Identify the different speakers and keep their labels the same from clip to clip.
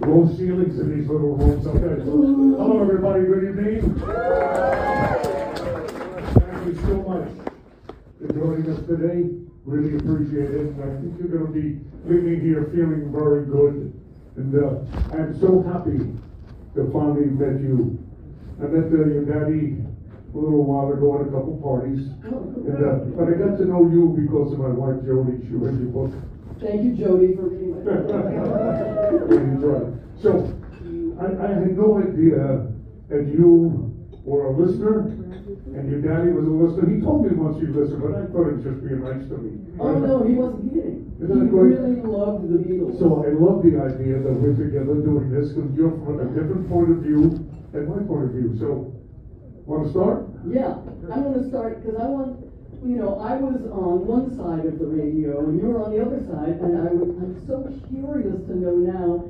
Speaker 1: Low ceilings in these little rooms. Okay. Hello, everybody. Good evening. Thank you so much for joining us today. Really appreciate it. And I think you're going to be leaving here feeling very good. And I'm so happy to finally met you. I met your daddy a little while ago at a couple parties. And, but I got to know you because of my wife, Jody. She read your book.
Speaker 2: Thank you, Jody, for reading my book.
Speaker 1: So, I had no idea that you were a listener, and your daddy was a listener. He told me once you listened, but I thought it was just being nice to me.
Speaker 2: Oh, no, he wasn't kidding. He
Speaker 1: Isn't that great?
Speaker 2: really loved the Beatles.
Speaker 1: So I love the idea that we're together doing this, because you're from a different point of view than my point of view. So, want to start?
Speaker 2: Yeah, I'm going to start, because I want... You know, I was on one side of the radio, and you were on the other side, and I'm so curious to know now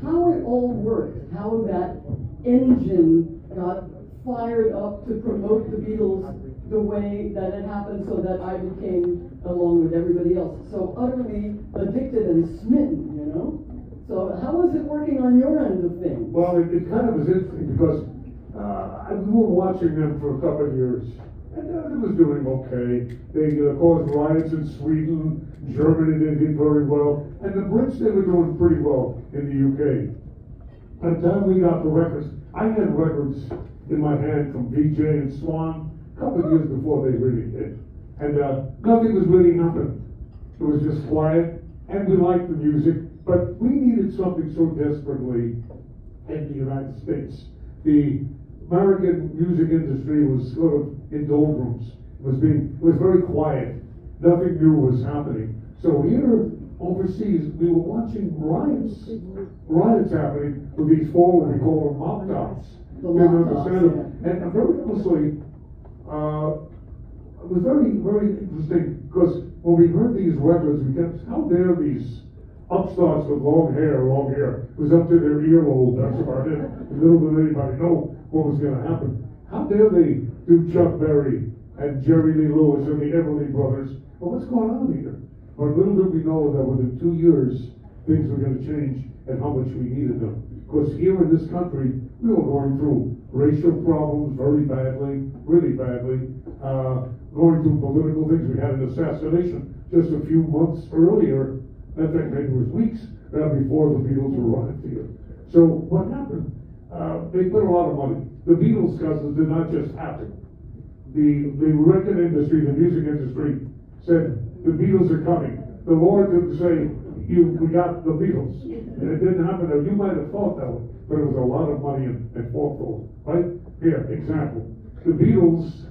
Speaker 2: how it all worked, how that engine got fired up to promote the Beatles the way that it happened, so that I became, along with everybody else, so utterly addicted and smitten, you know? So how was it working on your end of things?
Speaker 1: Well, it kind of was interesting, because we were watching them for a couple of years. And it was doing okay. They caused riots in Sweden. Germany they did very well. And the Brits, they were doing pretty well in the UK. By the time we got the records, I had records in my hand from VJ and Swan a couple of years before they really hit. And nothing was really happening. It was just quiet, and we liked the music, but we needed something so desperately in the United States. The American music industry was sort of in doldrums. It was very quiet. Nothing new was happening. So here overseas, we were watching riots happening with these four, what we call them mop tops. And very honestly, it was very, very interesting, because when we heard these records, we kept, how dare these upstarts with long hair. It was up to their earlobe, that's about it. Little did anybody know what was going to happen. How dare they do Chuck Berry and Jerry Lee Lewis and the Everly Brothers? Well, what's going on here? But little did we know that within 2 years, things were going to change and how much we needed them. Because here in this country, we were going through racial problems very badly, really badly, going through political things. We had an assassination just a few months earlier. I think maybe it was weeks before the Beatles arrived here. So what happened? They put a lot of money. The Beatles cousins did not just happen. The record industry, the music industry, said the Beatles are coming. The Lord didn't say we got the Beatles, and it didn't happen. You might have thought that way, but it was a lot of money and forethought. Right here, example: the Beatles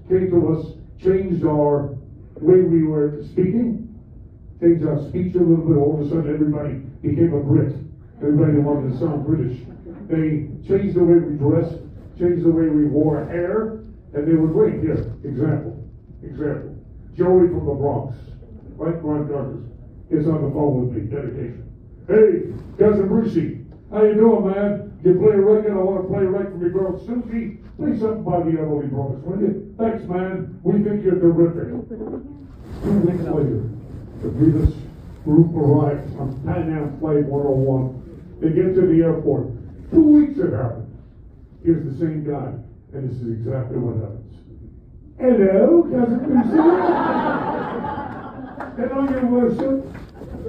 Speaker 1: came to us, changed our way we were speaking. Changed our speech a little bit. All of a sudden, everybody became a Brit. Everybody wanted to sound British. They changed the way we dressed, changed the way we wore hair, and they were great. Here, example. Joey from the Bronx, right? Grant Douglas is on the phone with me. Dedication. Hey, cousin Brucie, how you doing, man? You play a record? I want to play a record for my girl Susie. Play something by the Everly Brothers, will you? Thanks, man. We think you're terrific. 2 weeks later, the Beatles group arrives on Pan Am Flight 101. They get to the airport. 2 weeks it happened. Here's the same guy, and this is exactly what happens. Hello, cousin Brucie. Hello, your worship.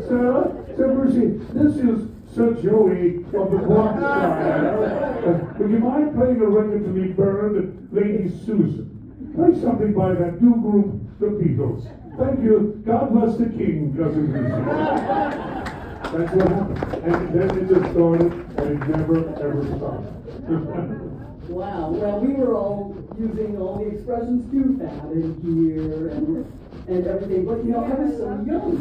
Speaker 1: Sir Brucie, this is Sir Joey of the Bronx side. Would you mind playing a record to me, Bird and Lady Susan? Play something by that new group, the Beatles. Thank you. God bless the King, cousin Brucie. That's what happened. And then it just started, and it never, ever stopped.
Speaker 2: Wow. Well, we were all using all the expressions too fat and here and everything. But, you know, I was so young.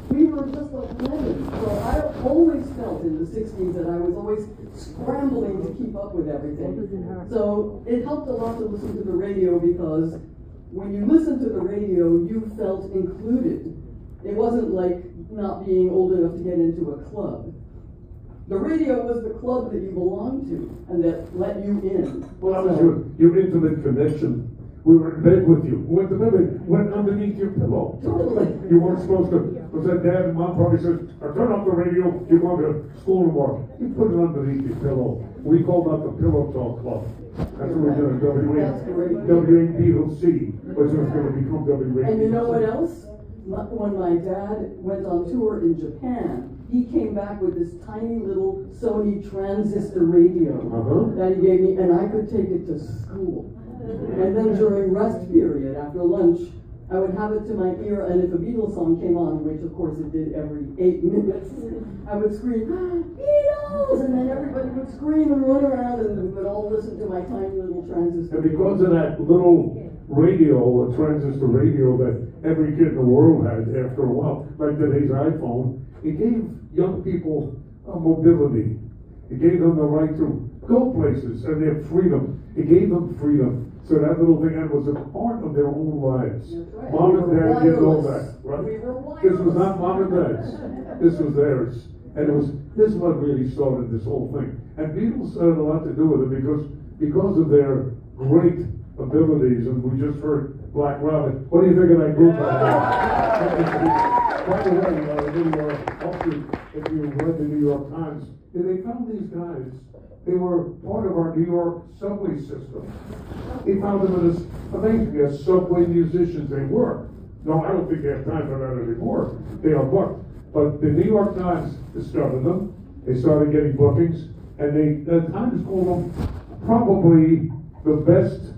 Speaker 2: We were just 11. So I always felt in the 60s that I was always scrambling to keep up with everything. So it helped a lot to listen to the radio, because when you listened to the radio, you felt included. It wasn't like not being old enough to get into a club. The radio was the club that you belonged to and that let you in.
Speaker 1: Well, that was your intimate connection We were in bed with you. We went to bed with you. Went underneath your pillow.
Speaker 2: Totally.
Speaker 1: You weren't supposed to. Was that Dad and Mom probably said, turn off the radio, you're going to school tomorrow. You put it underneath your pillow. We called that the Pillow Talk Club. That's what we did at W8 Beatles C, which was going to become W8.
Speaker 2: And you know what else? When my dad went on tour in Japan, he came back with this tiny little Sony transistor radio that he gave me, and I could take it to school. And then during rest period, after lunch, I would have it to my ear, and if a Beatles song came on, which of course it did every 8 minutes, I would scream, Beatles! And then everybody would scream and run around, and we would all listen to my tiny little transistor.
Speaker 1: And because of that little radio, a transistor radio that every kid in the world had after a while, like today's iPhone, it gave young people mobility. It gave them the right to go places and their freedom. It gave them freedom. So that little thing was a part of their own lives.
Speaker 2: Right.
Speaker 1: Mom and Dad didn't know that. Right?
Speaker 2: We were
Speaker 1: This was not Mom and Dad's. This was theirs. And this is what really started this whole thing. And Beatles had a lot to do with it because of their great abilities. And we just heard Black Rabbit. What do you think of that group? By the way, if you read the New York Times, they found these guys. They were part of our New York subway system. They found them as amazing as subway musicians. They were. No, I don't think they have time for that anymore. They are booked. But the New York Times discovered them. They started getting bookings, and the Times called them probably the best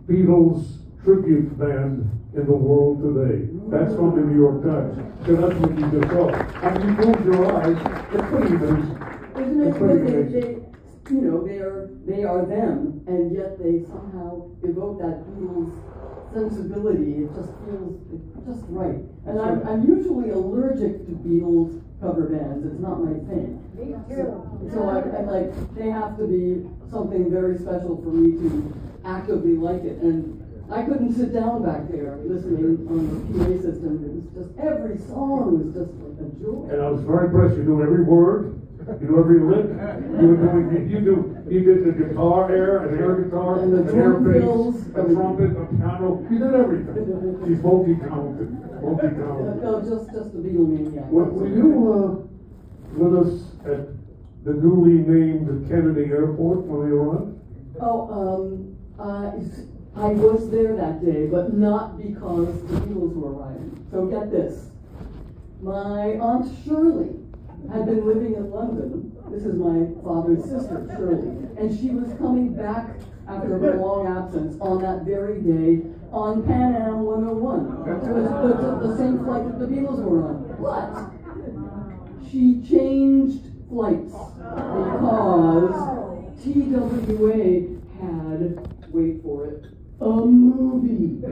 Speaker 1: Beatles tribute band in the world today. That's from the New York Times. So that's what you just saw. And you close your eyes, it's pretty amazing.
Speaker 2: Isn't it because they are them, and yet they somehow evoke that Beatles sensibility. It just feels just right. And I'm usually allergic to Beatles cover bands. It's not my thing.
Speaker 3: Me too.
Speaker 2: So I'm like, they have to be something very special for me to actively like it. And I couldn't sit down back there listening on the PA system. It was just, every song was just like a joy.
Speaker 1: And I was very impressed. You knew every word. You know every lick. You did the guitar air, an air guitar,
Speaker 2: and the
Speaker 1: an air
Speaker 2: drum
Speaker 1: bass,
Speaker 2: fills,
Speaker 1: a trumpet, a piano. You did everything. She's multi-talented.
Speaker 2: No, just a Beatlemaniac.
Speaker 1: Were you with us at the newly named Kennedy Airport when we arrived?
Speaker 2: I was there that day, but not because the Beatles were arriving. So get this. My Aunt Shirley had been living in London. This is my father's sister, Shirley. And she was coming back after her long absence on that very day on Pan Am 101. It was the same flight that the Beatles were on. But she changed flights because TWA had, wait for it, a movie. They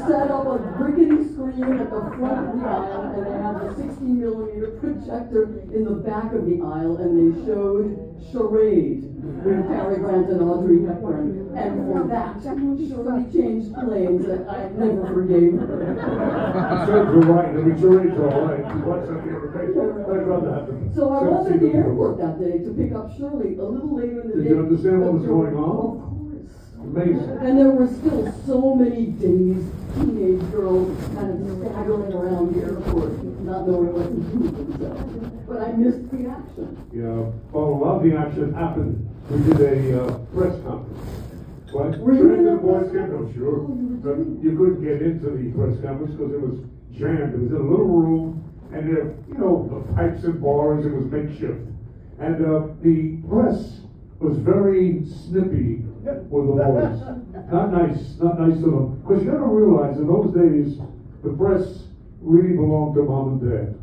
Speaker 2: set up a rickety screen at the front of the aisle, and they had a 16mm projector in the back of the aisle, and they showed Charade with Cary Grant and Audrey Hepburn. And for that, Shirley changed planes, and I never forgave her.
Speaker 1: You're right. I mean, Charade's all right. She watched that the other day. I'd rather have them.
Speaker 2: So I was at the airport that day to pick up Shirley a little later in the day.
Speaker 1: Did you understand what was going on?
Speaker 2: Of course.
Speaker 1: Amazing.
Speaker 2: And there were still so many dazed teenage girls kind of staggering around the airport, not knowing what to do with themselves. But I missed the action.
Speaker 1: Yeah. Well, a lot of the action happened. We did a press conference. What?
Speaker 2: Were you in the
Speaker 1: Boys
Speaker 2: press
Speaker 1: Camp? No, sure.
Speaker 2: Oh, you were
Speaker 1: But
Speaker 2: doing it.
Speaker 1: you couldn't get into the press conference because it was jammed. It was in a little room, and there, the pipes and bars. It was makeshift, and the press was very snippy with the boys. Not nice to them. Because you got to realize, in those days, the press really belonged to Mom and Dad.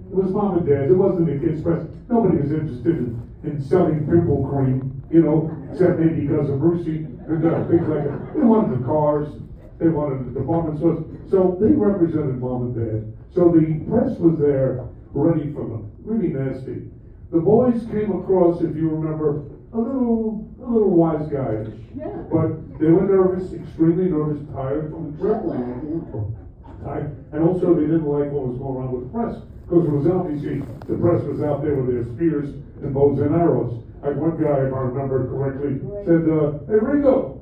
Speaker 1: It was Mom and Dad. It wasn't the kids' press. Nobody was interested in selling pimple cream, except maybe because of Brucie and things like that. They wanted the cars. They wanted the department stores. So they represented Mom and Dad. So the press was there ready for them. Really nasty. The boys came across, if you remember, a little wise guy.
Speaker 2: Yeah.
Speaker 1: But they were nervous, extremely nervous, tired from the trip.
Speaker 2: Jet lag, yeah.
Speaker 1: Tired. And also they didn't like what was going on with the press. Because it was out, you see, the press was out there with their spears and bows and arrows. Like one guy, if I remember correctly, said, hey, Ringo,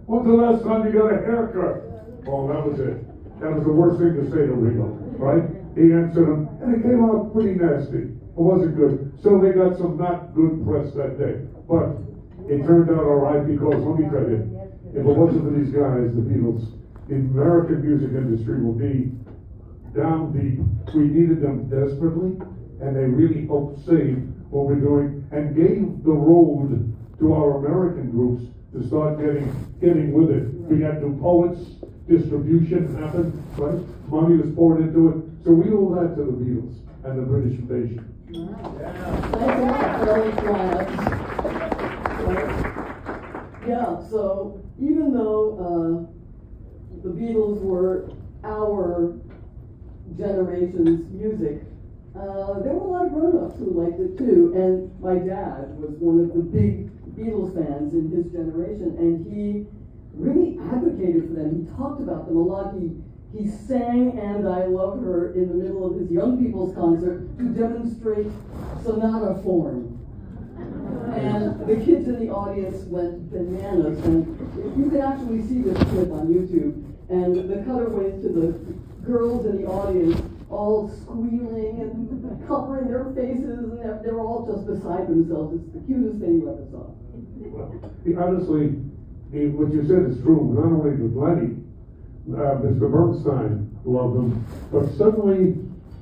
Speaker 1: when's the last time you got a haircut? Well, that was it. That was the worst thing to say to Ringo, right? He answered him, and it came out pretty nasty. It wasn't good. So they got some not good press that day. But it turned out all right because, let me tell you, if it wasn't for these guys, the Beatles, the American music industry would be down deep. We needed them desperately, and they really helped save what we're doing and gave the road to our American groups to start getting with it. We had new poets, distribution happened, right? Money was poured into it. So we owe that to the Beatles and the British invasion.
Speaker 2: Yeah, so even though the Beatles were our generation's music, there were a lot of grown-ups who liked it too, and my dad was one of the big Beatles fans in his generation, and he really advocated for them. He talked about them a lot. He sang "And I Love Her" in the middle of his young people's concert to demonstrate sonata form. And the kids in the audience went bananas, and you can actually see this clip on YouTube, and the cutaways to the girls in the audience all squealing and covering their faces, and they're all just beside themselves. It's the cutest thing you ever saw.
Speaker 1: Well, honestly, what you said is true. Not only did Lenny, Mr. Bernstein loved them, but suddenly,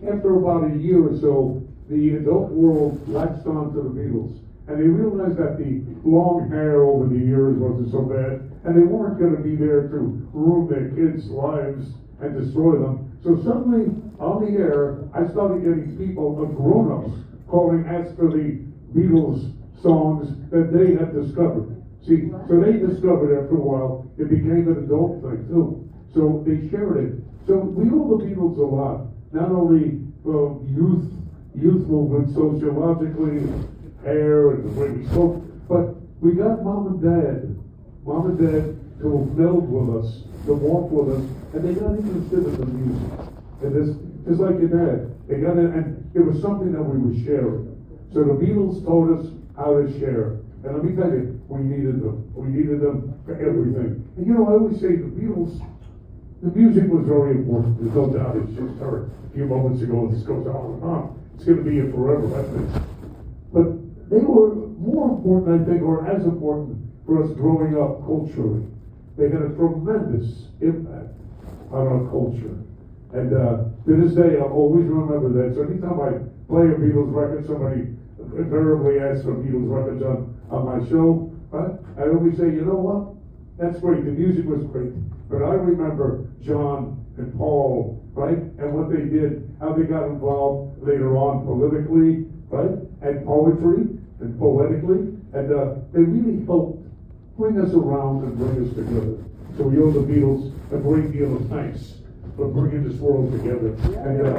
Speaker 1: after about a year or so, the adult world latched on to the Beatles. And they realized that the long hair over the years wasn't so bad, and they weren't going to be there to ruin their kids' lives and destroy them. So suddenly, on the air, I started getting people, grown-ups, calling us for the Beatles songs that they had discovered. See, so they discovered after a while, it became an adult thing too. So they shared it. So we owe the Beatles a lot, not only for youth movement, sociologically, hair and the way we spoke, but we got mom and dad to meld with us, to walk with us, and they got interested in the music. And this, just like your dad, they got in, and it was something that we were sharing. So the Beatles taught us how to share. And let me tell you, we needed them. We needed them for everything. And you know, I always say the Beatles, the music was very important. There's no doubt. It's just heard a few moments ago. This goes on and on. It's going to be here forever, I think. But they were more important, I think, or as important for us growing up culturally. They had a tremendous impact on our culture. And to this day, I'll always remember that. So anytime I play a Beatles record, somebody invariably asks for Beatles records on my show, right? I always say, you know what? That's great. The music was great. But I remember John and Paul, right? And what they did, how they got involved later on politically, right? And poetry and poetically. And they really helped bring us around and bring us together. So we owe the Beatles a great deal of thanks for bringing this world together. And
Speaker 2: you know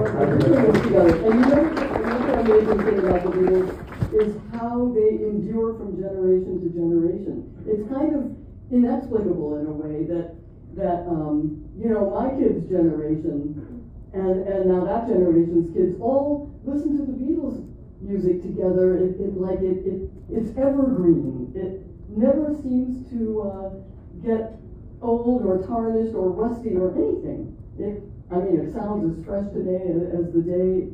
Speaker 2: the amazing thing about the Beatles is how they endure from generation to generation. It's kind of inexplicable in a way that you know, my kids' generation and now that generation's kids all listen to the Beatles music together. It's evergreen. It never seems to get old or tarnished or rusty or anything. It sounds as fresh today as the day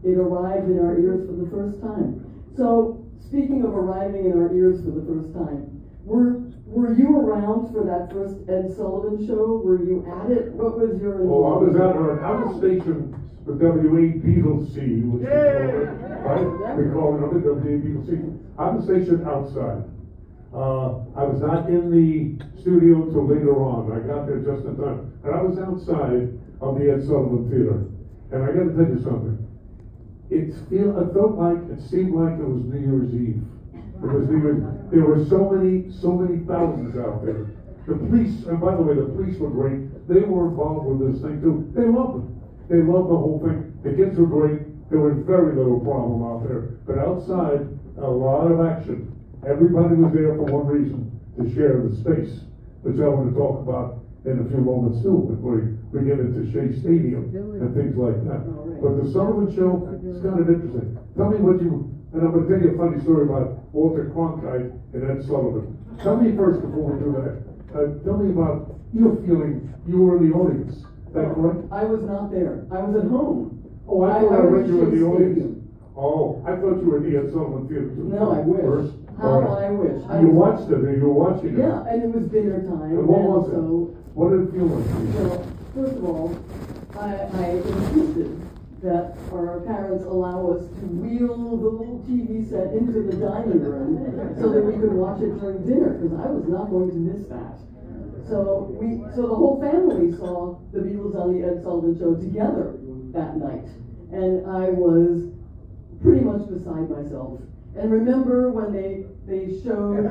Speaker 2: it arrived in our ears for the first time. So, speaking of arriving in our ears for the first time, were you around for that first Ed Sullivan show? Were you at it? What was your involvement?
Speaker 1: I was stationed with WABC, which we call it WABC. I was stationed outside. I was not in the studio till later on. I got there just in time. And I was outside of the Ed Sullivan Theater. And I got to tell you something. It seemed like it was New Year's Eve. There were so many thousands out there. The police, and by the way, the police were great. They were involved with this thing too. They loved it. They loved the whole thing. The kids were great. There was very little problem out there. But outside, a lot of action. Everybody was there for one reason, to share the space, which I want to talk about in a few moments too, before we get into Shea Stadium and things like that. But the Sullivan Show is kind of interesting. Tell me what you, and I'm going to tell you a funny story about Walter Cronkite and Ed Sullivan. Tell me first before we do that. Tell me about your feeling. You were in the audience. Is that correct?
Speaker 2: I was not there. I was at home.
Speaker 1: Oh, I thought I read you in the audience.
Speaker 2: Stadium.
Speaker 1: Oh, I thought you were in the Ed Sullivan Theater too.
Speaker 2: No, I wish.
Speaker 1: First.
Speaker 2: How I wish.
Speaker 1: You watched it, and you were watching it.
Speaker 2: Yeah, and it was dinner time.
Speaker 1: And what was it?
Speaker 2: So,
Speaker 1: what did it feel like?
Speaker 2: well, first of all, I insisted that our parents allow us to wheel the little TV set into the dining room so that we could watch it during dinner, because I was not going to miss that. So the whole family saw the Beatles on the Ed Sullivan Show together that night, and I was pretty much beside myself. And remember when they showed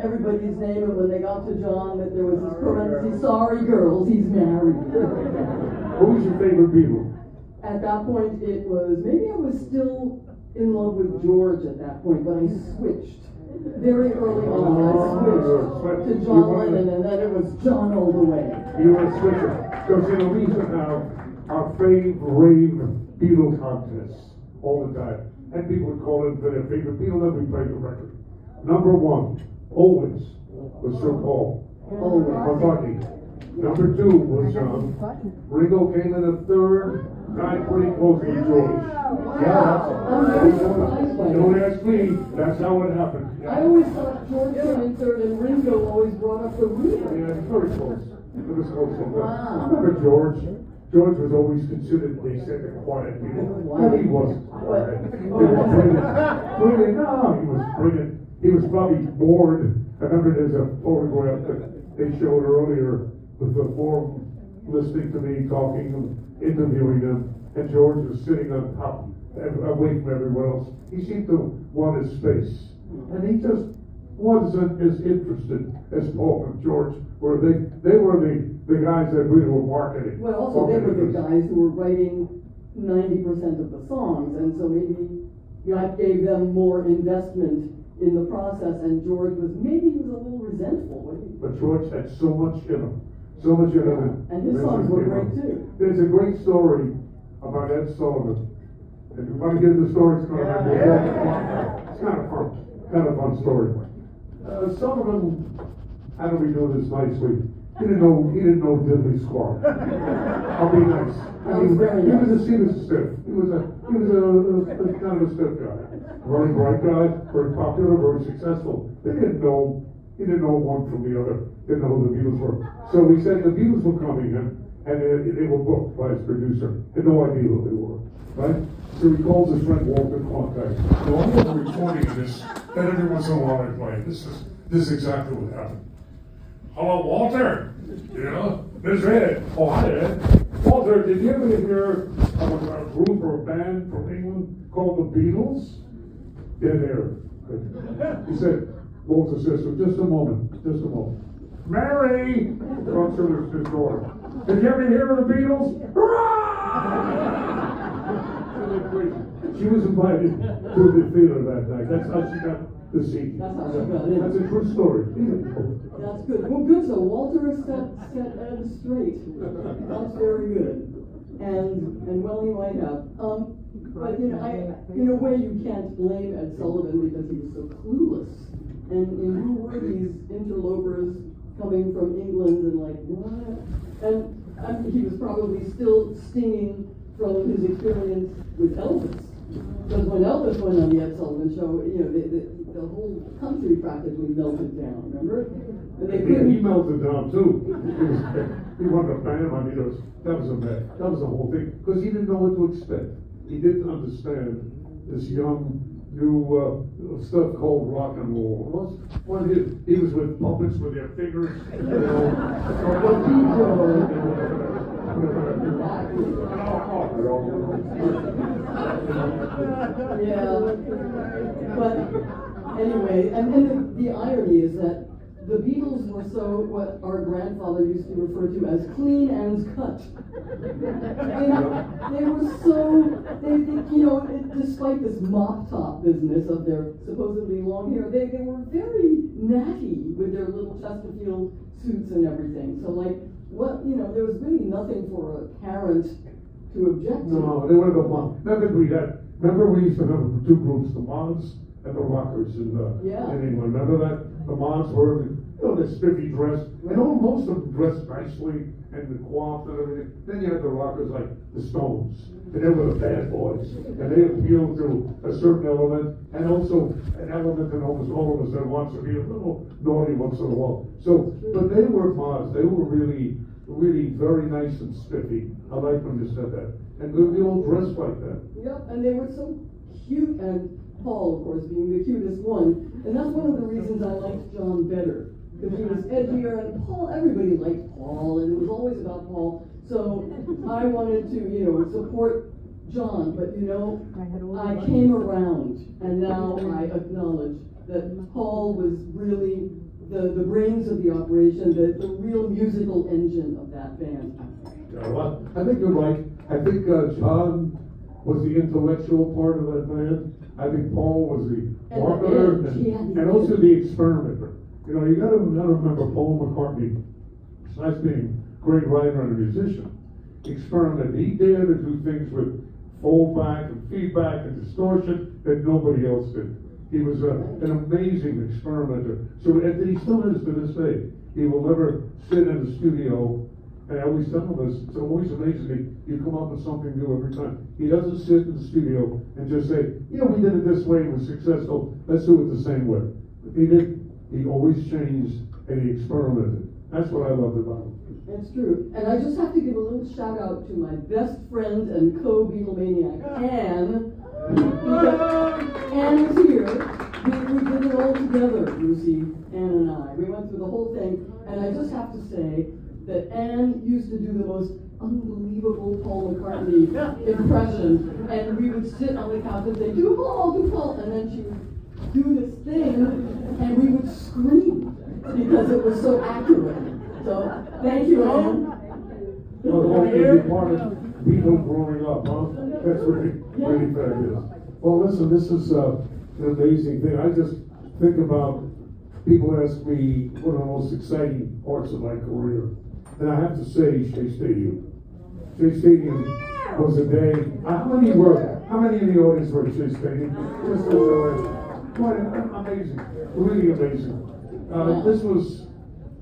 Speaker 2: everybody's name, and when they got to John, that there was this parenthesis, sorry girls, he's married.
Speaker 1: Who was your favorite Beatle?
Speaker 2: At that point, it was, maybe I was still in love with George at that point, but I switched. Very early on, I switched to John Lennon, and then it was John all the way.
Speaker 1: You were switching. Because, you know, we used to have our rave Beatle contests all the time. And people would call it their favorite Beatle, then we played the record. Number one, always, was Sir Paul McCartney. Number two was Ringo came in a third, died pretty close to George. Yeah, don't ask me, that's how it happened.
Speaker 2: I always thought George came in third, and Ringo always brought up the rear.
Speaker 1: Yeah, it's very close. It was close.
Speaker 2: Wow.
Speaker 1: I remember George. George was always considered, they said, the quiet Beatle. But he wasn't quiet. He was brilliant. No, he was brilliant. He was probably bored. I remember there's a photograph that they showed earlier with the four listening to me talking and interviewing them, and George was sitting on top, away from everyone else. He seemed to want his space, and he just wasn't as interested as Paul and George were. They were the guys that really were marketing.
Speaker 2: Well, also they were the guys who were writing 90% of the songs, and so maybe God gave them more investment in the process, and George was a little resentful.
Speaker 1: But George had so much in him. So much in him.
Speaker 2: And his songs were great too.
Speaker 1: There's a great story about Ed Sullivan. If you want to get the story, it's kind of fun story. Sullivan, how do we do this nicely? He didn't know diddly squat. I'll be nice. He was a stiff. He was a kind of a stiff guy. Very bright guy, very popular, very successful. He didn't know one from the other. Didn't know who the Beatles were. So we said the Beatles were coming in, and they were booked by his producer. Had no idea who they were, right? So he calls his friend Walter Cronkite. So I'm going to be recording this, and every once in a while I play. This is exactly what happened. Hello, Walter. Yeah, this is Ed. Oh, hi, Ed. Walter, did you ever hear of a group or a band from England called the Beatles? Dead air. He said, Walter says, so just a moment. Mary! Talks to his daughter. Did you ever hear of the Beatles? Hurrah! She was invited to the theater that night. That's how she got the seat.
Speaker 2: That's how she got in.
Speaker 1: That's a true story.
Speaker 2: That's good. Well, good. So Walter set Ed straight. That's very good. And well, he might have. But in a way, you can't blame Ed Sullivan because he was so clueless. And who were these interlopers coming from England and like what? And he was probably still stinging from his experience with Elvis. Because when Elvis went on the Ed Sullivan Show, the whole country practically melted down. Remember? And
Speaker 1: he melted down too. He wanted a band. I mean, that was a mess. That was the whole thing because he didn't know what to expect. He didn't understand this young new stuff called rock and roll. He was with puppets with their fingers.
Speaker 2: Yeah, but anyway, and the irony is that the Beatles were what our grandfather used to refer to as clean and cut. They were despite this mop top business of their supposedly long hair, they were very natty with their little Chesterfield suits and everything. So like what, there was really nothing for a parent to object to.
Speaker 1: No, they were the moms. Remember we used to have two groups, the moms and the rockers in England. Remember that? The moms were, the spiffy dress, and most of them dressed nicely and the coiffed and everything. Then you had the rockers like the Stones, and they were the bad boys, and they appealed to a certain element, and also an element in almost all of us that wants to be a little naughty once in a while. So, but they were moms. They were really, really very nice and spiffy. I like when you said that, and they all dressed like that.
Speaker 2: Yep, and they were so cute, and Paul, of course, being the cutest one, and that's one of the reasons I liked John better. Because he was edgier, and Paul, everybody liked Paul, and it was always about Paul. So I wanted to, support John, but I came around, and now I acknowledge that Paul was really the brains of the operation, the real musical engine of that band.
Speaker 1: Yeah, well, I think you're right. I think John was the intellectual part of that band. I think Paul was the marketer and also the experimenter. You got to remember Paul McCartney, besides being a great writer and a musician, experimented. He dared to do things with fallback and feedback and distortion that nobody else did. He was an amazing experimenter. So, and he still is to this day. He will never sit in the studio. And I always tell him this, it's always amazing me. You come up with something new every time. He doesn't sit in the studio and just say, we did it this way, it was successful, let's do it the same way. He always changed and he experimented. That's what I loved about him.
Speaker 2: That's true. And I just have to give a little shout out to my best friend and co-Beatlemaniac, Anne. Anne was here. We did it all together, Brucie, Anne and I. We went through the whole thing. And I just have to say that Anne used to do the most unbelievable Paul McCartney impression. And we would sit on the couch and say, do Paul. And then she would do this thing, and we would scream because it was so accurate. So, thank you, Anne.
Speaker 1: You're part of Beatles growing up, huh? That's really fabulous. Well, listen, this is an amazing thing. I just think about, people ask me what are the most exciting parts of my career. And I have to say, Shea Stadium. Shea Stadium was a day. How many in the audience were at Shea Stadium? Quite amazing, really amazing. This was,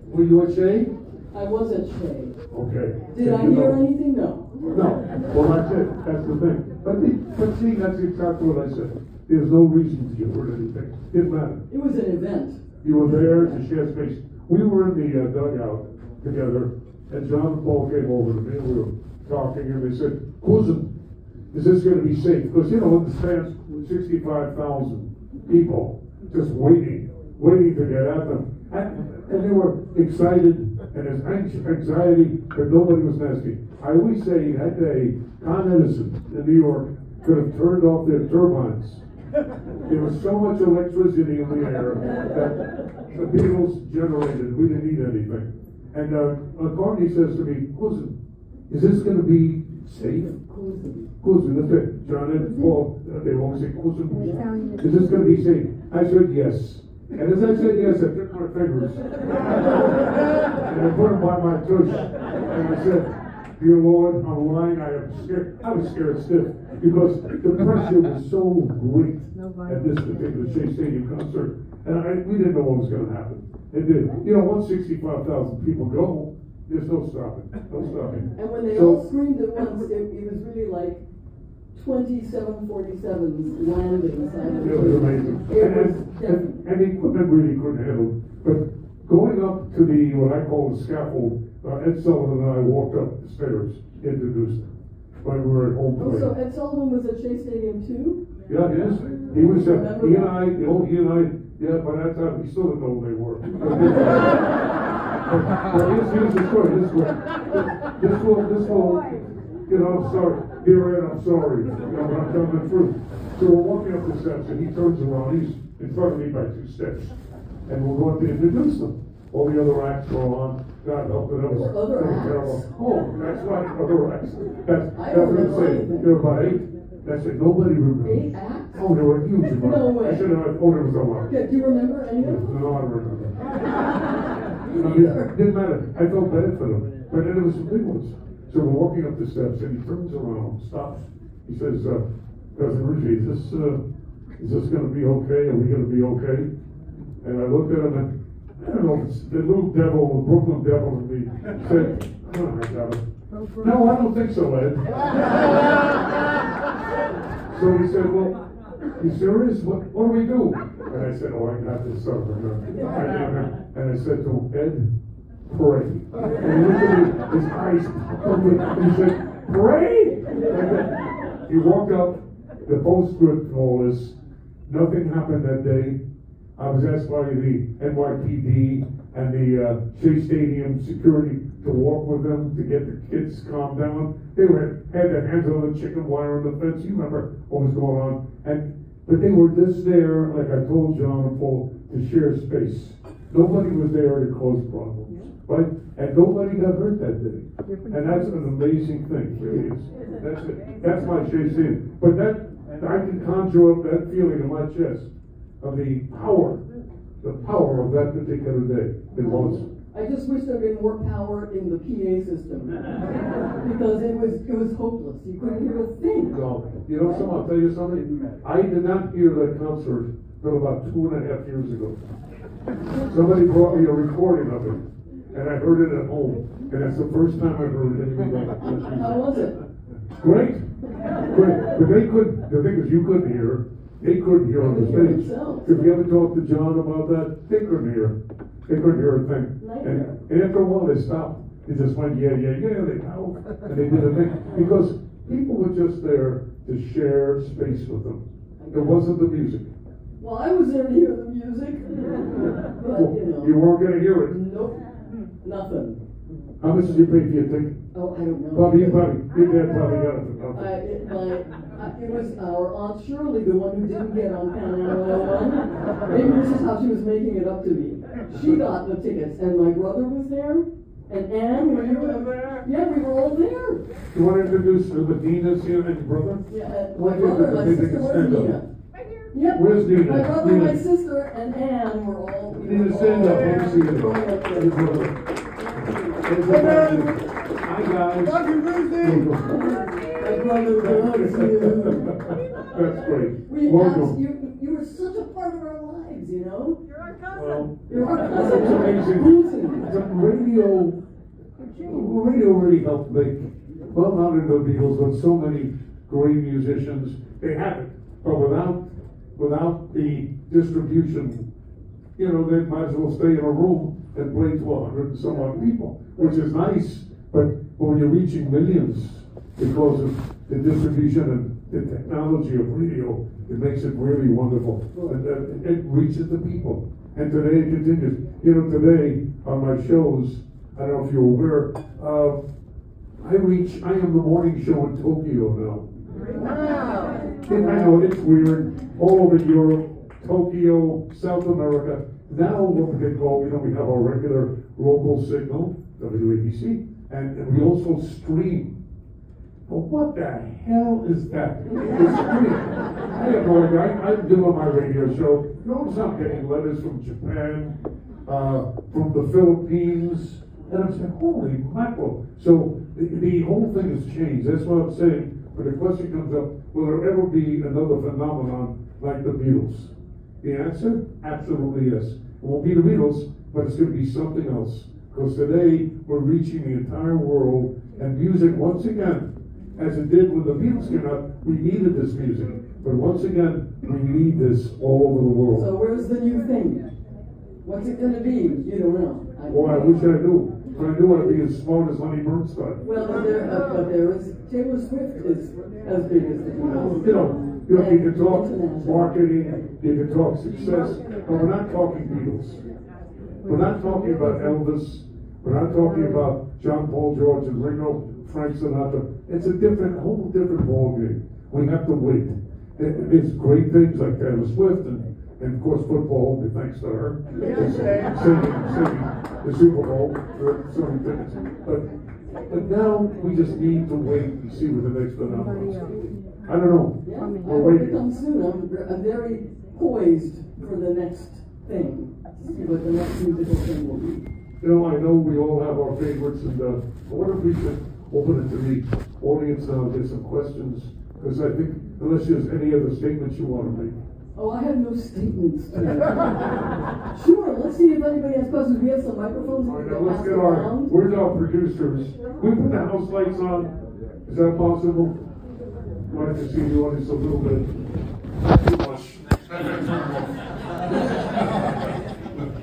Speaker 1: were you at Shea?
Speaker 2: I was at Shea.
Speaker 1: Okay.
Speaker 2: Did I hear anything? No.
Speaker 1: No. Well, that's it. That's the thing. But see, that's exactly what I said. There's no reason to get rid of anything. It didn't matter.
Speaker 2: It was an event.
Speaker 1: You were there to share space. We were in the dugout together, and John and Paul came over to me, and we were talking, and they said, cousin, is this going to be safe? Because, in the stands, 65,000 people just waiting to get at them. And they were excited, and there's anxiety, but nobody was nasty. I always say that day, Con Edison in New York could have turned off their turbines. There was so much electricity in the air that the Beatles generated. We didn't need anything. And McCartney says to me, cousin, is this going to be safe? Cousin, that's it. John and Paul, they always say, cousin, is this going to be safe? I said, yes. And as I said yes, I took my fingers and I put them by my tush. And I said, dear Lord, I'm lying, I am scared. I was scared stiff because the pressure was so great at this particular Shea Stadium concert. And we didn't know what was going to happen. It did. Once 65,000 people go, there's no stopping. No stopping.
Speaker 2: And when they all screamed at once, it was really like 27 47s landing.
Speaker 1: It was amazing. And the equipment really couldn't handle it. But going up to what I call the scaffold, Ed Sullivan and I walked up the stairs, introduced him when we were at home plate.
Speaker 2: So Ed Sullivan was at Shea Stadium too?
Speaker 1: Yeah, he is. He was, he and I, yeah, by that time we still didn't know who they were. But here's the story. This will, I'm sorry. Dear Ed, I'm sorry. But I'm telling the truth. So we're walking up the steps, and he turns around. He's in front of me by 2 steps. And we're going to introduce them. All the other acts were on. God help it. That was terrible. Oh, that's right, other acts. That's what I'm saying. There were about 8. That's it. Nobody remembers.
Speaker 2: 8 acts?
Speaker 1: Oh, there were huge amounts.
Speaker 2: No way.
Speaker 1: I should have. Oh, there was a lot.
Speaker 2: Yeah, do you remember any of them?
Speaker 1: No, I don't remember. It didn't matter. I felt bad for them. But then it was some big ones. So we're walking up the steps, and he turns around, stops. He says, Cousin Brucie, is this going to be okay? Are we going to be okay? And I looked at him, and I don't know, the little devil, the Brooklyn devil in me said, oh, I got it. No, I don't think so, Ed. So he said, well, you serious? What do we do? And I said, oh, I got this stuff. And I said to him, Ed, pray. And he looked at me, his eyes opened, and he said, pray? And he walked up, the postscript and all this. Nothing happened that day. I was asked by the NYPD and the Shea Stadium security to walk with them to get the kids calmed down. They had their hands on the chicken wire on the fence. You remember what was going on. But they were just there, like I told John and Paul, to share space. Nobody was there to cause problems, right? And nobody got hurt that day. And that's an amazing thing, really is. That's it. That's my Shea Stadium. But I can conjure up that feeling in my chest of the power of that particular day. It was.
Speaker 2: I just wish there had been more power in the PA system because it was hopeless. You couldn't hear a thing.
Speaker 1: No, you know something? I'll tell you something. I did not hear that concert until about 2.5 years ago. Somebody brought me a recording of it, and I heard it at home, and that's the first time I heard anything like that.
Speaker 2: How was it?
Speaker 1: Great. But they couldn't. The thing is, you couldn't hear. They couldn't hear on the stage. If you ever talked to John about that, they couldn't hear. They couldn't hear a thing. And after a while, they stopped. They just went, yeah, they know. And they did a thing. Because people were just there to share space with them. It wasn't the music.
Speaker 2: Well, I was there to hear the music. But,
Speaker 1: you weren't going to hear it.
Speaker 2: Nope. Nothing.
Speaker 1: How much did you pay for your ticket?
Speaker 2: Oh, I don't know.
Speaker 1: Your dad probably got it for nothing.
Speaker 2: It was our Aunt Shirley, the one who didn't get on Panama 101. Maybe this is how she was making it up to me. She got the tickets, and my brother was there, and Anne, were you there? Yeah, we were all there.
Speaker 1: You want to introduce the Dinas here and your brother?
Speaker 2: Yeah, my brother and my sister were Nina. Yep.
Speaker 1: Where's Nina?
Speaker 2: My brother, Nina. My sister, and Anne were all.
Speaker 1: Nina, stand up. Let me see you. Hi guys.
Speaker 2: Dr. Brucie. My brother loves you.
Speaker 1: That's great.
Speaker 2: You were such a part of our lives, you know?
Speaker 3: You're our cousin.
Speaker 1: Well,
Speaker 2: you're our
Speaker 1: that's
Speaker 2: cousin.
Speaker 1: amazing. Radio really helped make, well, not in the Beatles, but so many great musicians. They have it. But without the distribution, they might as well stay in a room and play to 100 and some odd people, which is nice. But when you're reaching millions because of the distribution and the technology of radio, it makes it really wonderful. And it reaches the people. And today it continues. Today on my shows, I don't know if you're aware, I am the morning show in Tokyo now.
Speaker 3: Wow.
Speaker 1: I know it's weird. All over Europe, Tokyo, South America. Now what we call, we have our regular local signal, WABC, and we also stream. But what the hell is that? It's stream. I have no idea. I'm doing my radio show. I'm getting letters from Japan, from the Philippines, and I'm saying, holy mackerel. So the whole thing has changed. That's what I'm saying. But the question comes up, will there ever be another phenomenon like the Beatles? The answer? Absolutely yes. It won't be the Beatles, but it's going to be something else. Because today, we're reaching the entire world, and music, once again, as it did when the Beatles came out, we needed this music. But once again, we need this all over the world.
Speaker 2: So where's the new thing? What's it going to be? You don't know.
Speaker 1: Well, I wish I knew. If I knew, I'd be as smart as Honey Bernstein.
Speaker 2: Well, but there is, Taylor Swift is as big as the Beatles.
Speaker 1: You can talk marketing, you can talk success, but we're not talking Beatles. We're not talking about Elvis. We're not talking about John Paul George and Ringo, Frank Sinatra. It's a whole different ballgame. We have to wait. There's great things like Taylor Swift and of course football, thanks to her. Singing the Super Bowl for so many tickets. But now we just need to wait and see what the next phenomenon is. I don't know.
Speaker 2: Yeah, I hope it comes soon. I'm very poised for the next thing. To see what the next musical thing will be.
Speaker 1: Bill, I know we all have our favorites, and I wonder if we should open it to the audience and get some questions, because I think, unless there's any other statements you want to make.
Speaker 2: Oh, I have no statements to make. Sure, let's see if anybody has questions. We have some microphones.
Speaker 1: All right, now let's get where's our producers? We put the house lights on. Is that possible? I'd like to see the audience a little bit. Too much.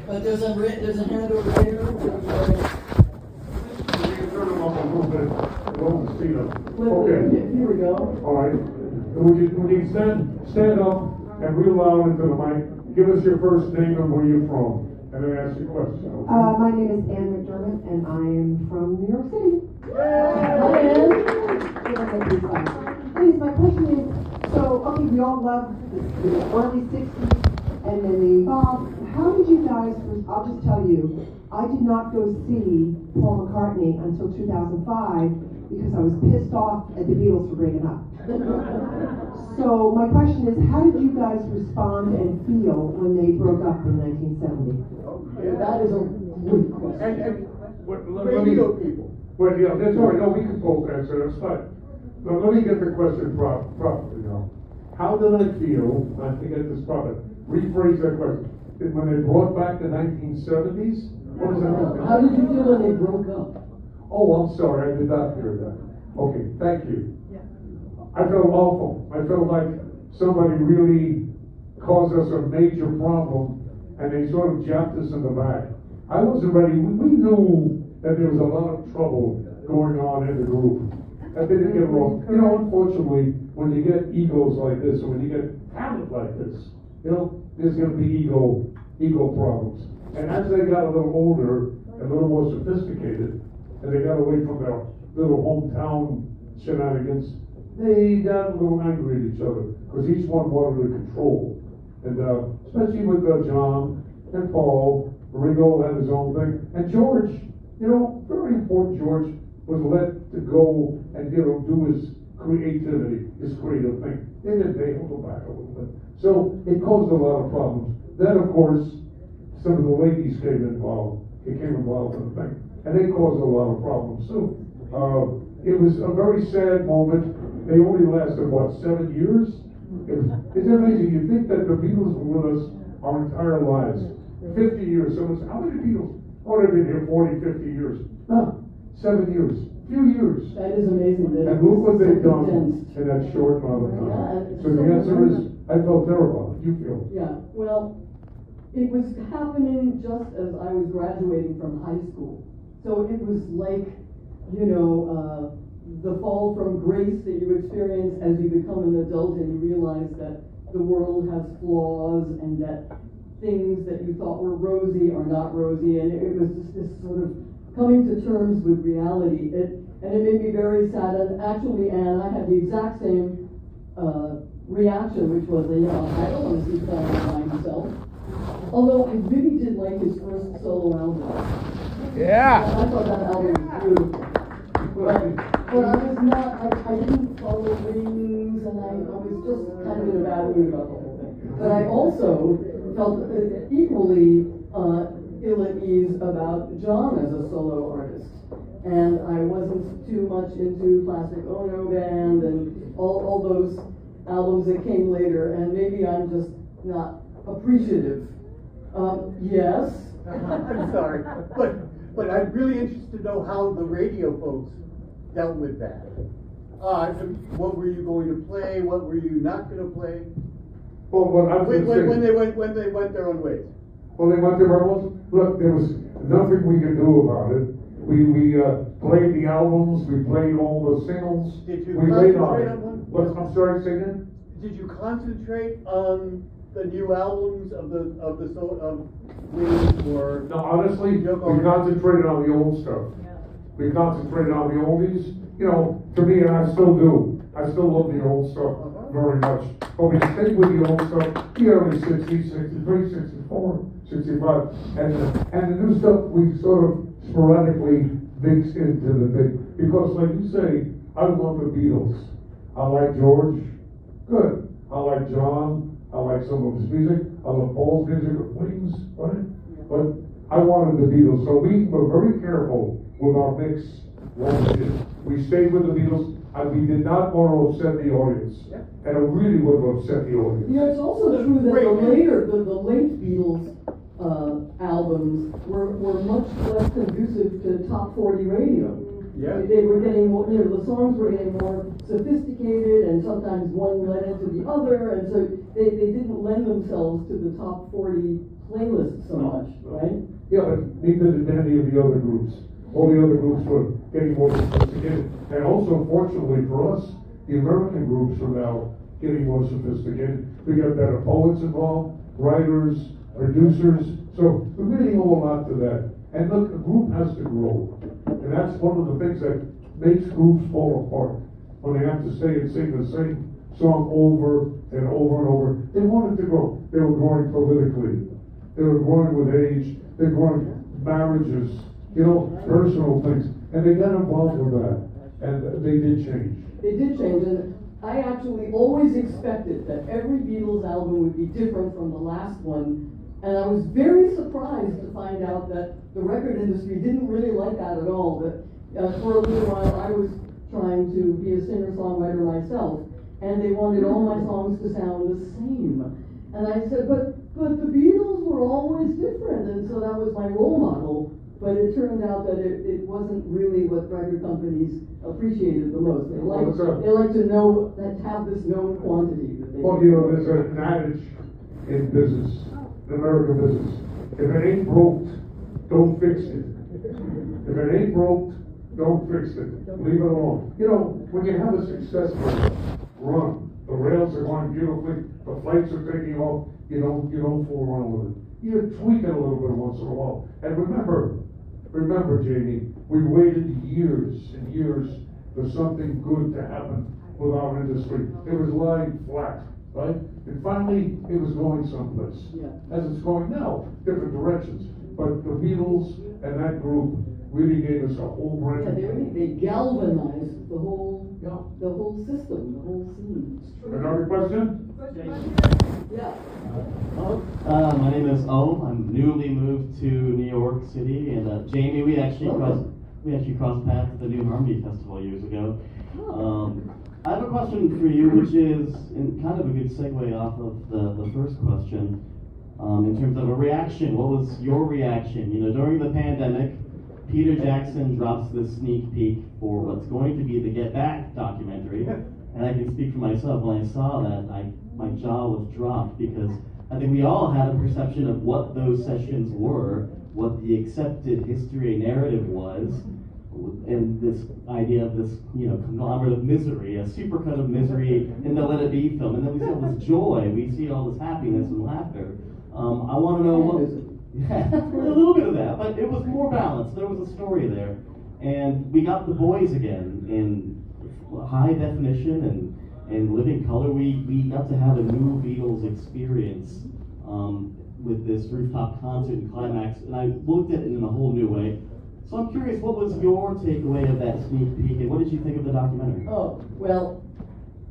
Speaker 2: But there's a hand over there.
Speaker 1: You can turn them up a little bit. Hold the seat up. Okay.
Speaker 2: Here we go.
Speaker 1: All right. Would you stand up and real loud into the mic? Give us your first name and where you're from, and then ask your question. Okay?
Speaker 3: My name is Ann McDermott, and I am from New York City.
Speaker 2: Hi, Ann.
Speaker 3: Please, my question is, so, okay, we all love the early 60s, and then how did you guys, I'll just tell you, I did not go see Paul McCartney until 2005 because I was pissed off at the Beatles for breaking up. So my question is, how did you guys respond and feel when they broke up in 1970?
Speaker 2: That is a good question.
Speaker 1: Radio people. Well, yeah, that's all right. No, we can both answer. That's fine. Now, let me get the question properly now. How did I feel? I think I just probably rephrase that question. When they brought back the 1970s? What does that mean?
Speaker 2: How did you feel when they broke up?
Speaker 1: Oh, I'm sorry. I did not hear that. Okay, thank you. I felt awful. I felt like somebody really caused us a major problem, and they sort of jabbed us in the back. I wasn't ready. We knew that there was a lot of trouble going on in the group. That they didn't get along. You know, unfortunately, when you get egos like this, or when you get talent like this, you know, there's going to be ego problems. And as they got a little older, and a little more sophisticated, and they got away from their little hometown shenanigans, they got a little angry at each other, because each one wanted to control. And especially with John and Paul, Ringo had his own thing, and George, you know, very important, George was let to go and, you know, do his creativity, his creative thing. They held him back a little bit. So it caused a lot of problems. Then, of course, some of the ladies became involved in the thing, and they caused a lot of problems too. It was a very sad moment. They only lasted, what, 7 years? It's amazing. You think that the Beatles were with us our entire lives. 50 years. So it's, how many Beatles? Oh, they've been here 40, 50 years. No, 7 years. Few years.
Speaker 2: That is amazing.
Speaker 1: And look what they've done in that short amount of time.
Speaker 2: Yeah,
Speaker 1: so the answer is, I felt terrible. How did you feel?
Speaker 2: Yeah, well, it was happening just as I was graduating from high school. So it was like, you know, the fall from grace that you experience as you become an adult and you realize that the world has flaws and that things that you thought were rosy are not rosy, and it was just this sort of coming to terms with reality. And it made me very sad, and actually, Anne, I had the exact same reaction, which was, you know, I don't want to see Paul by himself. Although I really did like his first solo album.
Speaker 4: Yeah.
Speaker 2: I thought that album was beautiful. But I was not, I didn't follow Rings, and I was just kind of in a bad mood about the whole thing. But I also felt equally ill at ease about John as a solo artist. And I wasn't too much into Plastic Ono Band and all those albums that came later, and maybe I'm just not appreciative. Yes?
Speaker 4: I'm sorry, but I'm really interested to know how the radio folks dealt with that. What were you going to play? What were you not going to play?
Speaker 1: Well, what I was
Speaker 4: when they went their own ways.
Speaker 1: Well, they went their own ways. Look, there was nothing we could do about it. We played the albums. We played all the singles.
Speaker 4: Did you
Speaker 1: we
Speaker 4: concentrate
Speaker 1: laid on
Speaker 4: on
Speaker 1: it.
Speaker 4: one?
Speaker 1: What, I'm sorry, say again?
Speaker 4: Did you concentrate on the new albums of Wings or?
Speaker 1: No, honestly, we concentrated on the old stuff.
Speaker 2: Yeah.
Speaker 1: We concentrated on the oldies. You know, to me, and I still do. I still love the old stuff very much. But we stayed with the old stuff, the early 60s, 63, 64, 65. And the new stuff we sort of sporadically mixed into the thing. Because like you say, I love the Beatles. I like George. Good. I like John. I like some of his music. I love Paul's music, Wings, right? But I wanted the Beatles, so we were very careful with our mix. What we did. We stayed with the Beatles, and we did not want to upset the audience. And it really would have upset the audience.
Speaker 2: You know, it's also true that the late Beatles albums were much less conducive to top 40 radio.
Speaker 4: Yeah.
Speaker 2: They were getting more, you know, the songs were getting more sophisticated, and sometimes one led into the other, and so they didn't lend themselves to the top 40 playlist so much, right?
Speaker 1: Yeah, but neither did any of the other groups. All the other groups were getting more sophisticated. And also, fortunately for us, the American groups are now getting more sophisticated. We got better poets involved, writers, producers. So we really owe a lot to that. And look, a group has to grow. And that's one of the things that makes groups fall apart. When they have to stay and sing the same song over and over and over. They wanted to grow. They were growing politically. They were growing with age. They were growing marriages, you know, personal things. And they got involved with that. And they did change.
Speaker 2: They did change. And I actually always expected that every Beatles album would be different from the last one. And I was very surprised to find out that the record industry didn't really like that at all. That for a little while I was trying to be a singer-songwriter myself, and they wanted all my songs to sound the same. And I said, but the Beatles were always different, and so that was my role model. But it turned out that it wasn't really what record companies appreciated the most. They like to know, that have this known quantity. That they
Speaker 1: well, you know, there's an adage in business. American business. If it ain't broke, don't fix it. If it ain't broke, don't fix it. Leave it alone. You know, when you have a successful run, the rails are going beautifully, the flights are taking off, you don't fool around with it. You tweak it a little bit once in a while. And remember, Jamie, we waited years and years for something good to happen with our industry. It was lying flat. Right? And finally, it was going someplace. Yeah. As it's going now, different directions. But the Beatles and that group really gave us a whole brand.
Speaker 2: Yeah, they galvanized the whole system, the whole scene.
Speaker 1: Another question?
Speaker 2: Yeah.
Speaker 5: My name is Ohm. I'm newly moved to New York City, and Jamie, we actually crossed paths at the New Harmony Festival years ago. I have a question for you, which is kind of a good segue off of the first question, in terms of a reaction. What was your reaction? You know, during the pandemic, Peter Jackson drops this sneak peek for what's going to be the Get Back documentary, and I can speak for myself. When I saw that, my jaw was dropped, because I think we all had a perception of what those sessions were, what the accepted history narrative was, and this idea of this, you know, conglomerate of misery, a supercut of misery in the Let It Be film, and then we see all this joy, we see all this happiness and laughter. I want to know what, a little bit of that, but it was more balanced. There was a story there, and we got the boys again in high definition and living color. We got to have a new Beatles experience with this rooftop concert and climax, and I looked at it in a whole new way. So I'm curious, what was your takeaway of that sneak peek, and what did you think of the documentary?
Speaker 2: Oh, well,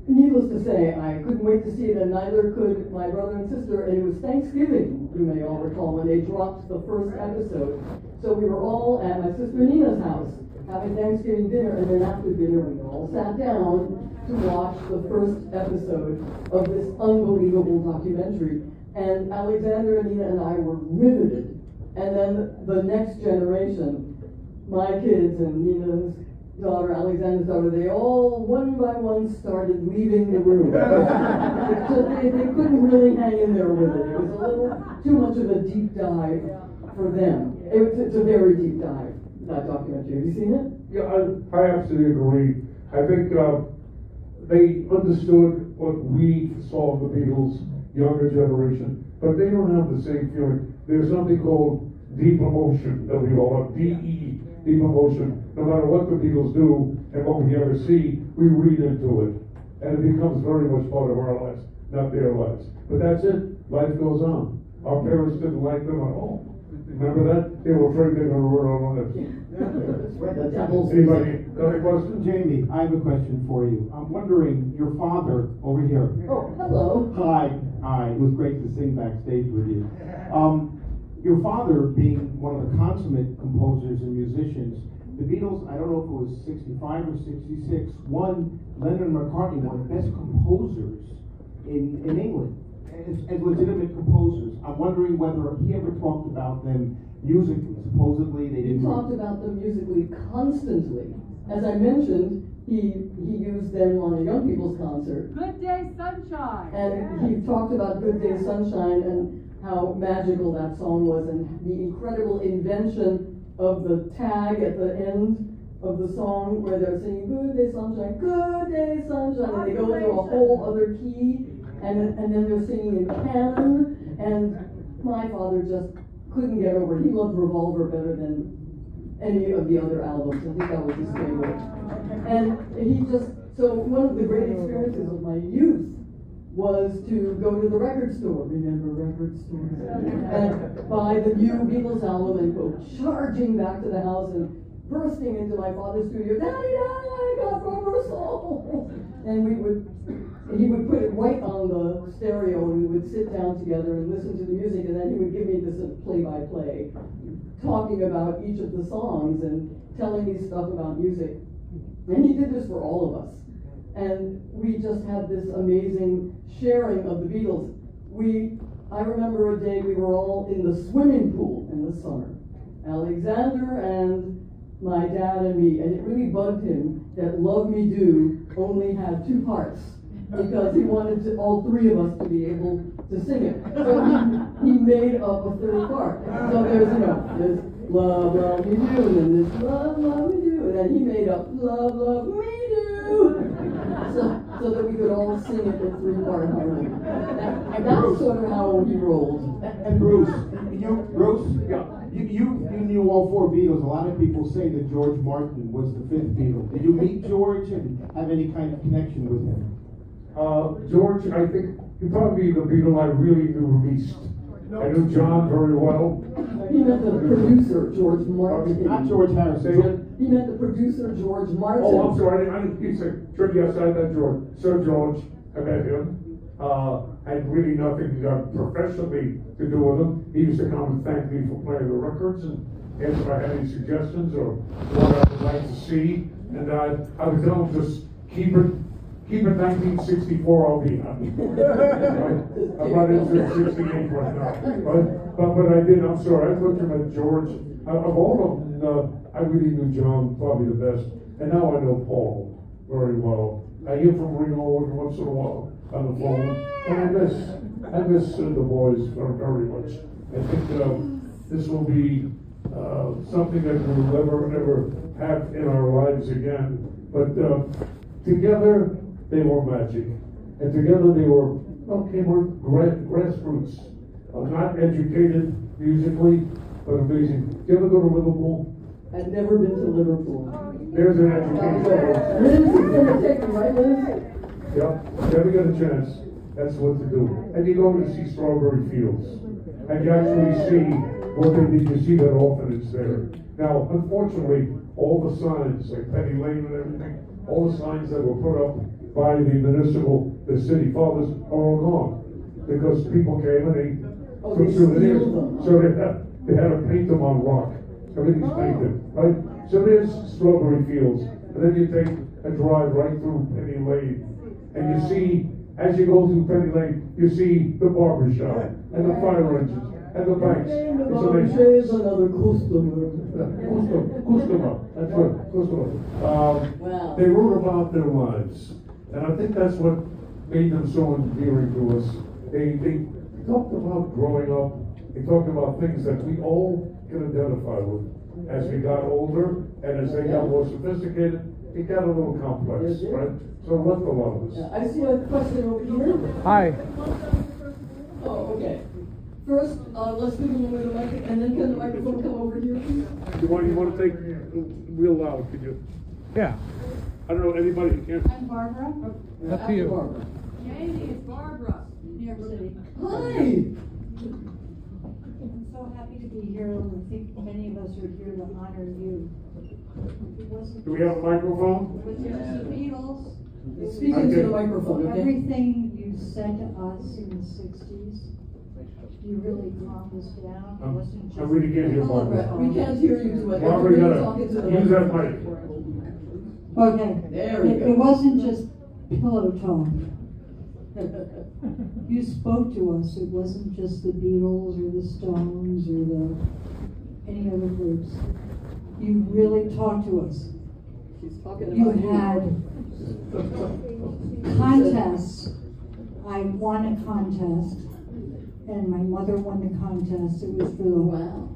Speaker 2: needless to say, I couldn't wait to see it, and neither could my brother and sister, and it was Thanksgiving, you may all recall, when they dropped the first episode. So we were all at my sister Nina's house, having Thanksgiving dinner, and then after dinner we all sat down to watch the first episode of this unbelievable documentary. And Alexander and Nina and I were riveted. And then the next generation, my kids and Nina's daughter, Alexander's daughter, they all, one by one, started leaving the room. they couldn't really hang in there with it. It was a little too much of a deep dive for them. It's a very deep dive, that documentary. Have you seen it?
Speaker 1: Yeah, I absolutely agree. I think they understood what we saw of the Beatles, younger generation, but they don't have the same feeling. There's something called deep emotion that we all have, D-E, deep emotion. No matter what the Beatles do and what we ever see, we read into it. And it becomes very much part of our lives, not their lives. But that's it. Life goes on. Our parents didn't like them at all. Remember that? They were afraid they were going to run on lips. Anybody got a question?
Speaker 6: Jamie, I have a question for you. I'm wondering, your father over here.
Speaker 2: Oh, hello.
Speaker 6: Hi. It was great to sing backstage with you. Your father being one of the consummate composers and musicians, the Beatles, I don't know if it was 65 or 66, Lennon and McCartney were the best composers in England, as legitimate composers. I'm wondering whether he ever talked about them musically. Supposedly they
Speaker 2: He
Speaker 6: didn't.
Speaker 2: talked about them musically constantly. As I mentioned, he used them on a young people's concert.
Speaker 7: Good Day Sunshine.
Speaker 2: And he talked about Good Day Sunshine and how magical that song was and the incredible invention of the tag at the end of the song where they're singing Good Day Sunshine, and they go into a whole other key and then they're singing in canon, and my father just couldn't get over it. He loved Revolver better than any of the other albums. I think that was his favorite. And he just, so one of the great experiences of my youth was to go to the record store, remember record stores, and buy the new Beatles album and go charging back to the house and bursting into my father's studio, Daddy, I got Rubber Soul! And he would put it right on the stereo and we would sit down together and listen to the music, and then he would give me this play-by-play, talking about each of the songs and telling me stuff about music. And he did this for all of us. And we just had this amazing sharing of the Beatles. I remember a day we were all in the swimming pool in the summer. Alexander and my dad and me, and it really bugged him that Love Me Do only had 2 parts, because he wanted all 3 of us to be able to sing it. So he made up a 3rd part. So there's Love Me Do, and then this Love Me Do, and then he made up Love Me Do. So that we could all sing it in 3-part harmony. And that's sort of how he rolled.
Speaker 6: And Bruce, you knew all 4 Beatles. A lot of people say that George Martin was the 5th Beatle. Did you meet George and have any kind of connection with him?
Speaker 1: George, I think he probably the Beatle I really knew least. I knew John very well.
Speaker 2: He meant the producer, George Martin.
Speaker 6: Not George Harrison.
Speaker 2: He meant the producer, George Martin.
Speaker 1: Oh, I'm sorry. I didn't. He said, yes, I met George. Sir George, I met him. Had really nothing professionally to do with him. He used to come and thank me for playing the records and ask if I had any suggestions or what I would like to see. And I would tell him, just keep it 1964, I'll be happy. I'm not into 68 right now. But I did, I'm sorry, I looked at George. Of all of them, I really knew John probably the best. And now I know Paul very well. I hear from Reno every once in a while on the phone. And I miss the boys very much. I think this will be something that we'll never have in our lives again. But together, they were magic. And together they were grassroots. Not educated musically, but amazing. Did you ever go to Liverpool?
Speaker 2: I've never been to Liverpool.
Speaker 1: There's an education.
Speaker 2: Liz is going to take me, right, Liz?
Speaker 1: Yeah, if you ever get a chance, that's what to do. And you go to see Strawberry Fields. And you actually see what they did. You see that orphanage there. Now, unfortunately, all the signs, like Penny Lane and everything, all the signs that were put up by the city fathers are all gone. Because people came and they took souvenirs. So they had to paint them on rock. Everything's painted, right? So there's Strawberry Fields. And then you take a drive right through Penny Lane. And you see, as you go through Penny Lane, you see the barber shop and the fire engines and the banks. It's amazing.
Speaker 2: Another customer.
Speaker 1: Customer. That's right. Customer.
Speaker 2: Wow.
Speaker 1: They wrote about their lives. And I think that's what made them so endearing to us. They talked about growing up. They talked about things that we all can identify with. As we got older and as they got more sophisticated, it got a little complex, right? So it left a lot of us.
Speaker 2: Yeah, I see a question over here.
Speaker 8: Hi.
Speaker 2: Oh, okay. First, let's give him the mic, and then can the microphone come over here, please?
Speaker 1: You want to take real loud, could you?
Speaker 8: Yeah.
Speaker 1: I don't know, anybody who can.
Speaker 9: I'm Barbara.
Speaker 8: Up to you.
Speaker 2: Barbara.
Speaker 9: Jamie, it's Barbara, New York City.
Speaker 2: Hi.
Speaker 9: I'm so happy to be here. I think many of us are here to honor you.
Speaker 1: Do we have a microphone?
Speaker 9: With just the Beatles,
Speaker 2: Speak into the microphone, okay?
Speaker 9: everything you said to us in the 60s, you really calmed us down. It wasn't just.
Speaker 1: I really can't hear Barbara.
Speaker 2: We can't hear you too much.
Speaker 1: Barbara, you
Speaker 2: You're
Speaker 1: gotta
Speaker 2: talking to the
Speaker 1: use that
Speaker 2: microphone.
Speaker 9: Okay.
Speaker 2: There we go.
Speaker 9: It wasn't just pillow talk. You spoke to us. It wasn't just the Beatles or the Stones or any other groups. You really talked to us.
Speaker 2: She's talking
Speaker 9: You
Speaker 2: about
Speaker 9: had contests. I won a contest, and my mother won the contest. It was for the
Speaker 2: Wow.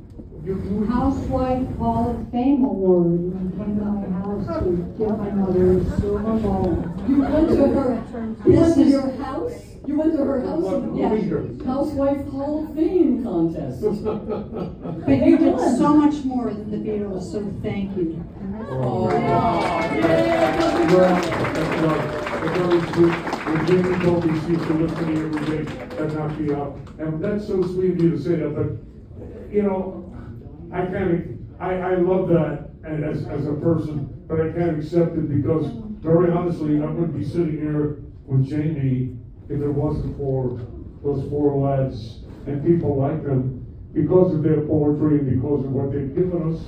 Speaker 9: Housewife Hall of Fame Award. When you came to my house to give my mother a silver bowl.
Speaker 2: You went to her. You went to your house. You went to her house.
Speaker 9: Yes.
Speaker 2: Housewife Hall of Fame contest.
Speaker 9: But you did so much more than the Beatles, so thank you.
Speaker 2: Oh,
Speaker 1: When Jamie told me she used to listen to me every day, that knocked me out. And that's so sweet of you to say that, but, you know, I love that as a person, but I can't accept it because, very honestly, I wouldn't be sitting here with Jamie if it wasn't for those four lads and people like them. Because of their poetry and because of what they've given us,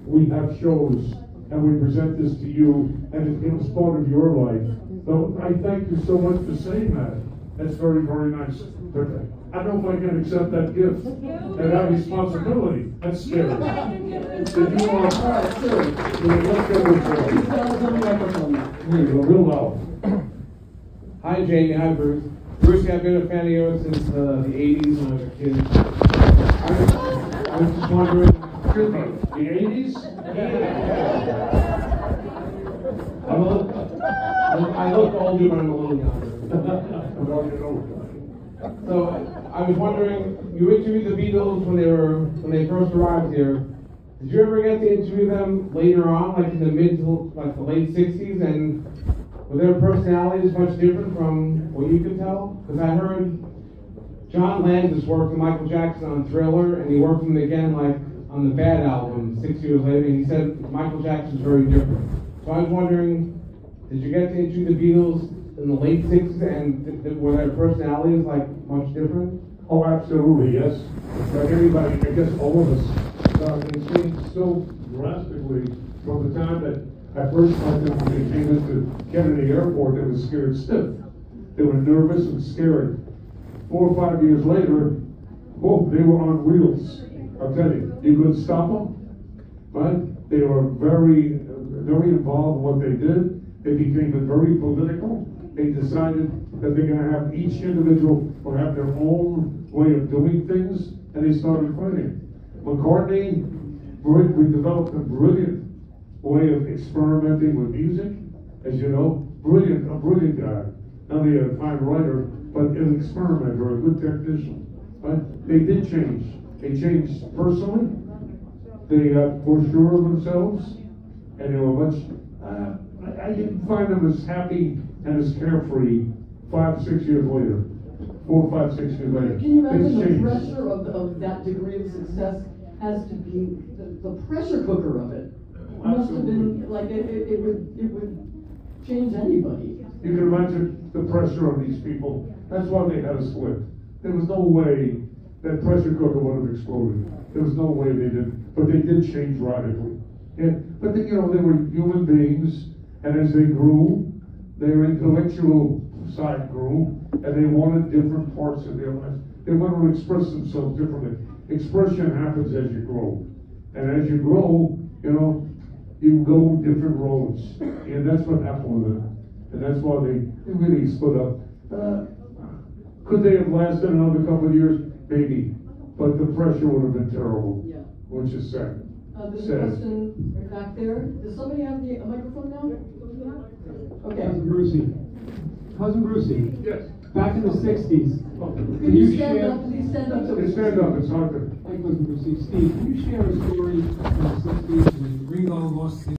Speaker 1: we have shows and we present this to you, and it becomes part of your life. So I thank you so much for saying that. That's very, very nice. But I don't know if I can accept that gift and that responsibility. That's scary. If you are,
Speaker 2: alright, sure.
Speaker 1: let's go with it.
Speaker 2: He's got his own microphone now.
Speaker 1: Here you go, real loud.
Speaker 7: Hi Jamie, hi Bruce. Brucie, I've been a fan of yours since the 80s when I was a kid. I was just wondering,
Speaker 1: Excuse me, the 80s?
Speaker 7: I look older, but I'm a little younger. So I was wondering, you interviewed the Beatles when they first arrived here. Did you ever get to interview them later on, like in the mid to like the late 60s, and were their personalities much different from what you could tell? Because I heard John Landis worked with Michael Jackson on Thriller, and he worked with him again like on the Bad album 6 years later, and he said Michael Jackson's very different. So I was wondering, did you get to interview the Beatles in the late 60s, and were their personalities like much different?
Speaker 1: Oh, absolutely, yes. Like anybody, I guess all of us, it changed so drastically from the time that I first met them when they came into Kennedy Airport. They were scared stiff. They were nervous and scared. 4 or 5 years later, oh, they were on wheels. I'll tell you, you couldn't stop them, right? They were very, very involved in what they did. They became very political. They decided that they're going to have each individual will have their own way of doing things, and they started fighting. McCartney, we developed a brilliant way of experimenting with music, as you know, a brilliant guy. Not only a fine writer, but an experimenter, a good technician. Right? They did change. They changed personally. They got more sure of themselves, and they were much. I didn't find them as happy and as carefree 5 or 6 years later. 4 or 5, 6 years later.
Speaker 2: Can you imagine
Speaker 1: Things
Speaker 2: the
Speaker 1: changed.
Speaker 2: pressure of that degree of success has to be the pressure cooker of it? Must have been like it would change anybody.
Speaker 1: You can imagine the pressure of these people. That's why they had a split. There was no way that pressure cooker would have exploded. There was no way they did, but they did change radically. Yeah, but they, they were human beings, and as they grew, their intellectual side grew, and they wanted different parts of their lives. They wanted to express themselves differently. Expression happens as you grow, and as you grow, you go different roads, and that's what happened with them, and that's why they really split up. Could they have lasted another couple of years? Maybe, but the pressure would have been terrible.
Speaker 2: Yeah.
Speaker 1: Which is sad.
Speaker 2: There's a
Speaker 1: Sad.
Speaker 2: question right back there. Does somebody have a microphone now? Okay.
Speaker 8: Cousin Brucie,
Speaker 1: Yes.
Speaker 8: back in the 60s,
Speaker 2: Can you stand up? Please stand up.
Speaker 1: Hey, stand up. It's hard to.
Speaker 8: Hi, Cousin Brucie. Steve, can you share a story from the 60s when Ringo lost his